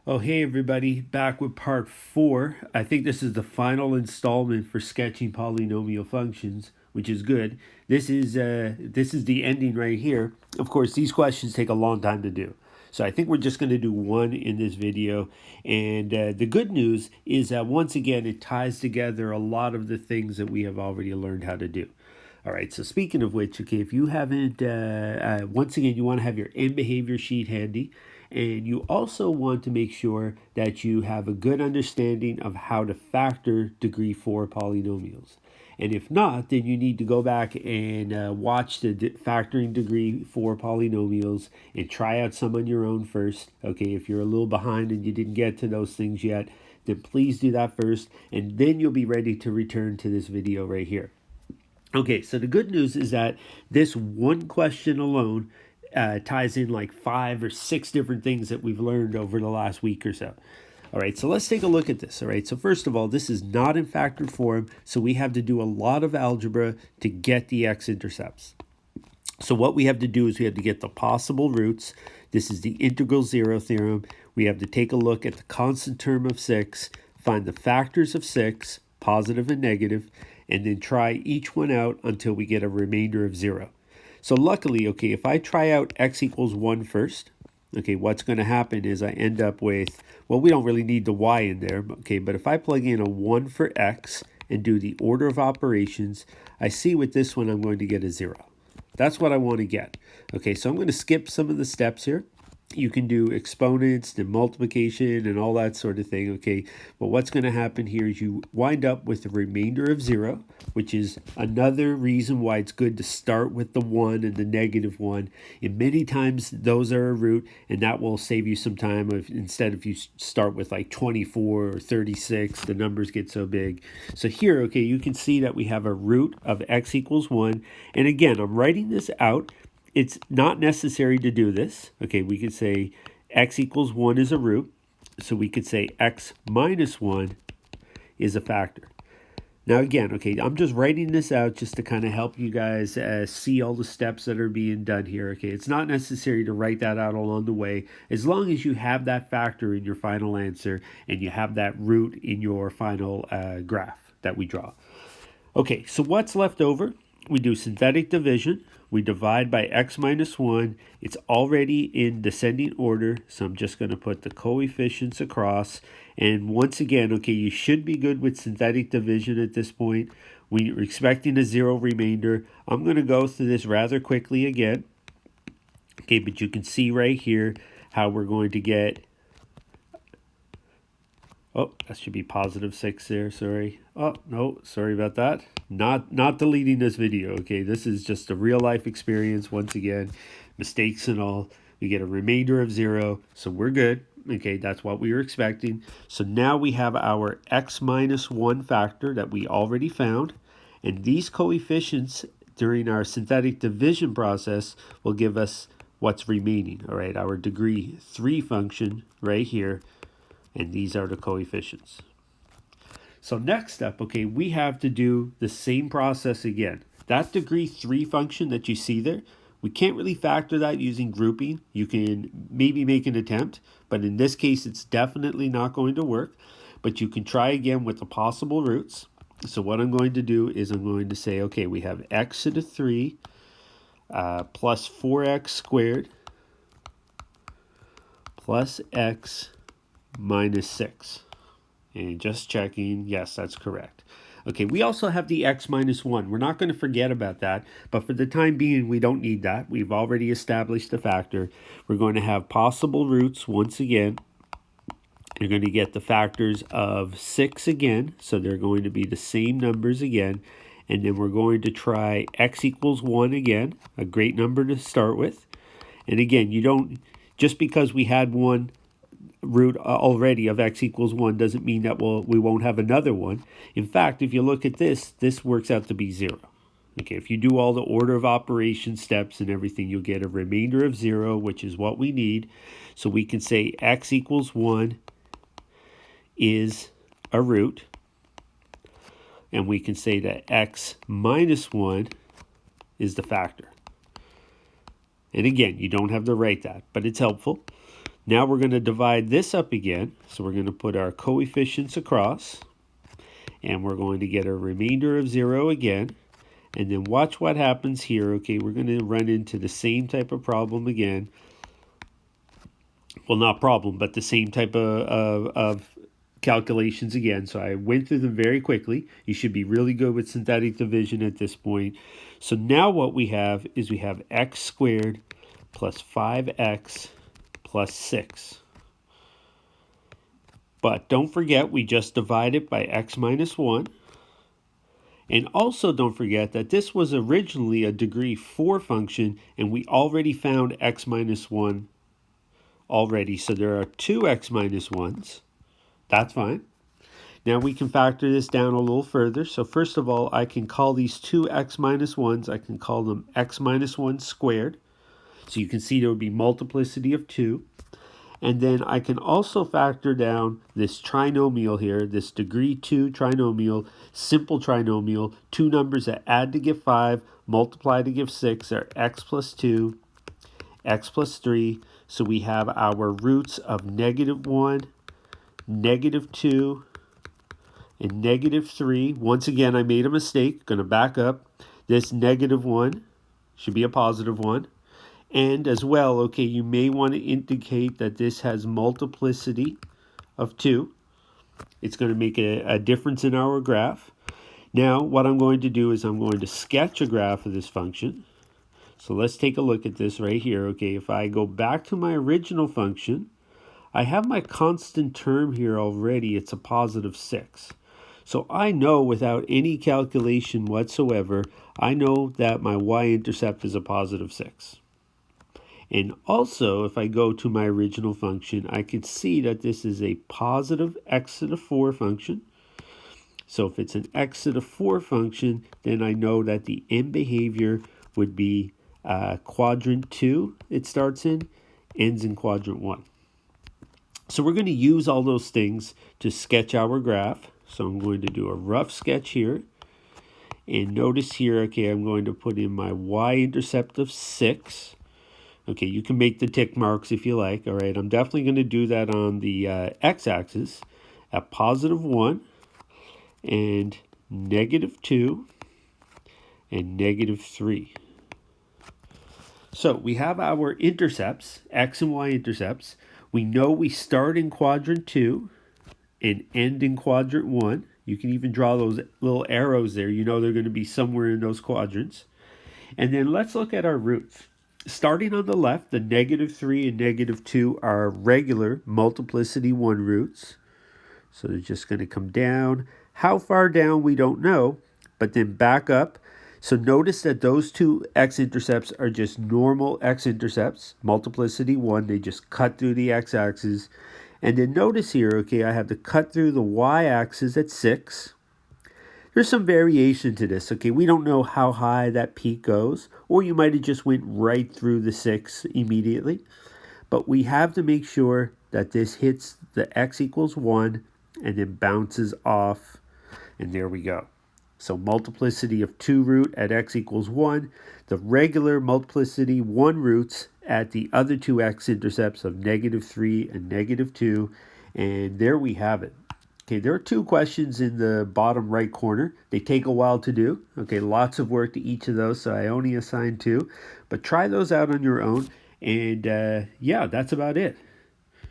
Oh, hey everybody, back with part 4. I think this is the final installment for sketching polynomial functions, which is good. This is the ending right here. Of course, these questions take a long time to do. So I think we're just going to do one in this video. And the good news is that once again, it ties together a lot of the things that we have already learned how to do. All right, so speaking of which, okay, if you haven't, once again, you want to have your end behavior sheet handy. And you also want to make sure that you have a good understanding of how to factor degree 4 polynomials. And if not, then you need to go back and watch the factoring degree 4 polynomials and try out some on your own first. Okay, if you're a little behind and you didn't get to those things yet, then please do that first, and then you'll be ready to return to this video right here. Okay, so the good news is that this one question alone ties in like 5 or 6 different things that we've learned over the last week or so. All right, so let's take a look at this. All right, so first of all, this is not in factored form, so we have to do a lot of algebra to get the x-intercepts. So what we have to do is we have to get the possible roots. This is the integral zero theorem. We have to take a look at the constant term of 6, find the factors of 6, positive and negative, and then try each one out until we get a remainder of 0. So luckily, okay, if I try out x equals 1 first, okay, what's going to happen is I end up with, well, we don't really need the y in there, okay, but if I plug in a 1 for x and do the order of operations, I see with this one I'm going to get a 0. That's what I want to get. Okay, so I'm going to skip some of the steps here. You can do exponents and multiplication and all that sort of thing, okay? But what's going to happen here is you wind up with a remainder of 0, which is another reason why it's good to start with the 1 and the negative 1. And many times those are a root, and that will save you some time instead if you start with like 24 or 36, the numbers get so big. So here, okay, you can see that we have a root of x equals 1. And again, I'm writing this out. It's not necessary to do this. Okay, we could say x equals 1 is a root. So we could say x minus 1 is a factor. Now again, okay, I'm just writing this out just to kind of help you guys see all the steps that are being done here. Okay, it's not necessary to write that out along the way, as long as you have that factor in your final answer and you have that root in your final graph that we draw. Okay, so what's left over? We do synthetic division. We divide by x minus 1. It's already in descending order, so I'm just going to put the coefficients across. And once again, okay, you should be good with synthetic division at this point. We're expecting a 0 remainder. I'm going to go through this rather quickly again. Okay, but you can see right here how we're going to get... Oh, that should be positive 6 there, sorry. Oh, no, sorry about that. Not deleting this video, okay? This is just a real life experience once again. Mistakes and all. We get a remainder of 0, so we're good. Okay, that's what we were expecting. So now we have our x minus 1 factor that we already found. And these coefficients during our synthetic division process will give us what's remaining, all right? Our degree 3 function right here. And these are the coefficients. So next up, okay, we have to do the same process again. That degree 3 function that you see there, we can't really factor that using grouping. You can maybe make an attempt, but in this case, it's definitely not going to work. But you can try again with the possible roots. So what I'm going to do is I'm going to say, okay, we have x to the 3 plus 4x squared plus x minus 6. And just checking, yes, that's correct. Okay, we also have the x minus 1. We're not going to forget about that, but for the time being, we don't need that. We've already established the factor. We're going to have possible roots once again. You're going to get the factors of 6 again, so they're going to be the same numbers again. And then we're going to try x equals 1 again, a great number to start with. And again, you don't, just because we had one root already of x equals 1 doesn't mean that we won't have another one. In fact, if you look at this works out to be 0. Okay, if you do all the order of operation steps and everything, you'll get a remainder of 0, which is what we need. So we can say x equals 1 is a root. And we can say that x minus 1 is the factor. And again, you don't have to write that, but it's helpful. Now we're going to divide this up again. So we're going to put our coefficients across, and we're going to get a remainder of 0 again. And then watch what happens here. Okay, we're going to run into the same type of problem again. Well, not problem, but the same type of calculations again. So I went through them very quickly. You should be really good with synthetic division at this point. So now what we have is we have x squared plus 5x plus 6. But don't forget, we just divided by x minus 1. And also don't forget that this was originally a degree 4 function, and we already found x minus 1 already. So there are 2 x minus 1s. That's fine. Now we can factor this down a little further. So first of all, I can call these 2 x minus 1s, I can call them x minus 1 squared. So you can see there would be multiplicity of 2. And then I can also factor down this trinomial here, this degree 2 trinomial, simple trinomial, two numbers that add to give 5, multiply to give 6 are x plus 2, x plus 3. So we have our roots of negative 1, negative 2, and negative 3. Once again, I made a mistake. Going to back up. This negative 1 should be a positive 1. And as well, okay, you may want to indicate that this has multiplicity of 2. It's going to make a difference in our graph. Now, what I'm going to do is I'm going to sketch a graph of this function. So let's take a look at this right here. Okay, if I go back to my original function, I have my constant term here already. It's a positive 6. So I know without any calculation whatsoever, I know that my y-intercept is a positive 6. And also, if I go to my original function, I can see that this is a positive x to the 4 function. So if it's an x to the 4 function, then I know that the end behavior would be quadrant 2 it starts in, ends in quadrant 1. So we're going to use all those things to sketch our graph. So I'm going to do a rough sketch here. And notice here, okay, I'm going to put in my y-intercept of 6. Okay, you can make the tick marks if you like. All right, I'm definitely going to do that on the x-axis at positive 1 and negative 2 and negative 3. So we have our intercepts, x and y intercepts. We know we start in quadrant 2 and end in quadrant 1. You can even draw those little arrows there. You know they're going to be somewhere in those quadrants. And then let's look at our roots. Starting on the left, the negative 3 and negative 2 are regular multiplicity 1 roots. So they're just going to come down. How far down, we don't know, but then back up. So notice that those two x-intercepts are just normal x-intercepts, multiplicity 1. They just cut through the x-axis. And then notice here, okay, I have to cut through the y-axis at 6. There's some variation to this, okay? We don't know how high that peak goes, or you might have just went right through the 6 immediately. But we have to make sure that this hits the x equals 1 and then bounces off, and there we go. So multiplicity of 2 root at x equals 1, the regular multiplicity 1 roots at the other two x-intercepts of negative 3 and negative 2, and there we have it. Okay, there are 2 questions in the bottom right corner. They take a while to do. Okay, lots of work to each of those, so I only assigned 2. But try those out on your own, and yeah, that's about it.